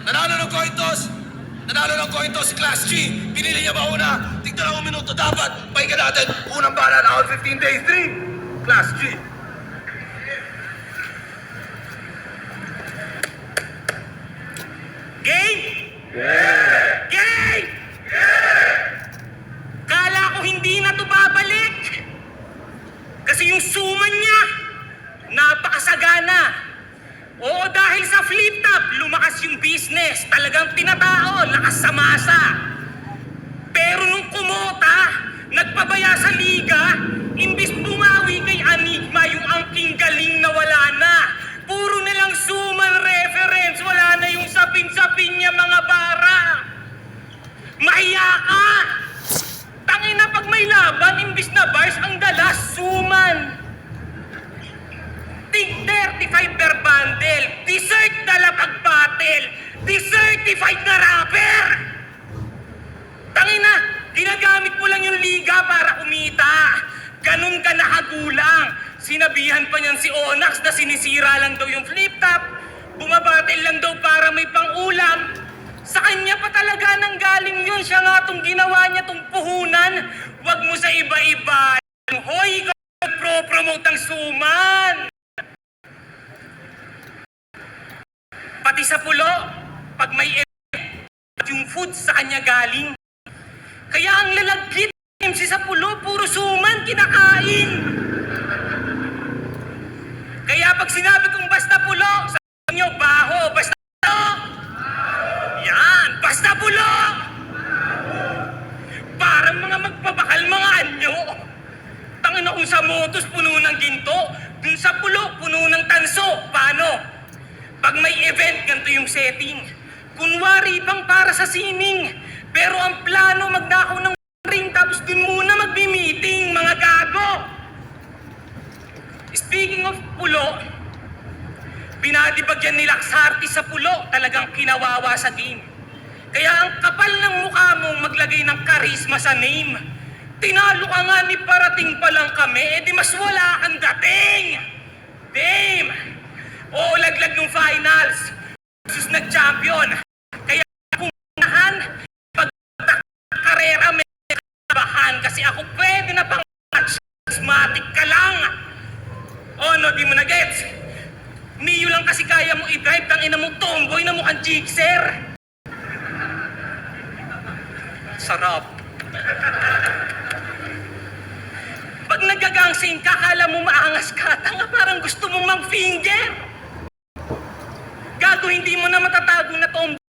Nanalo ng coin toss. Nanalo ng coin toss si Class G. Pinili niya mauna. Tignan ang minuto dapat. Pahinga natin. Unang bala na out 15 days. 3. Class G. Game? Game! Kala ko hindi na to babalik. Kasi yung suman niya, napakasagana. Oo, dahil sa flip top, lumakas yung business. Talagang tinatao, lakas sa masa. Pero nung kumota, nagpabaya sa liga, imbis bumawi kay Enigma, yung angking galing na wala na. Puro na lang suman reference, wala na yung sapin-sapin niya mga bara. Mahiya ka! Tangina pag may laban, imbis na bars, ang dalas, suman. Tig 35 per bundle, dessert na lapag battle, desertified na rapper! Tangina, ginagamit mo lang yung liga para kumita. Ganun ka nakagulang. Sinabihan pa niyan si Onyx na sinisira lang daw yung flip top. Bumabatil lang daw para may pang-ulam. Sa kanya pa talaga nang galing yun. Siya nga itong ginawa niya, itong puhunan. Huwag mo sa iba-iba. Hoy, ikaw pro-promote ang suman. Pati sa pulo, pag may yung food sa kanya galing. Kaya ang lalagkit MC sa pulo, puro suman kinakain. Kaya pag sinabi kong basta pulo, sabi nyo, baho, basta pulo. Yan, basta pulo. Parang mga magpabakal mga anyo. Tangina kung sa motos puno ng ginto, dun sa pulo puno ng tanso. Paano? Pag may event, ganito yung setting. Kunwari bang para sa sining, pero ang plano magnakaw ng ring tapos dun muna magbi-meeting, mga gago. Speaking of pulo, binadibagyan nila sa artist sa pulo, talagang kinawawa sa game. Kaya ang kapal ng mukha mong maglagay ng karisma sa name. Tinalo ka nga ni parating pa lang kami, edi mas wala kang dating. Damn! Oo, laglag ng finals. Sus nag-champion. Kaya kung nahan, pag-karera may kabahan kasi ako pwede na pang asthmatic ka lang. Oh no, di mo na gets. Mio lang kasi kaya mo i-drive tang ina mong tomboy na mukhang jigser. Sarap. Pag nagagangsing ka, kala mo maangas ka, tanga parang gusto mong mang-finger. Gago, hindi mo na matatago na tomboy.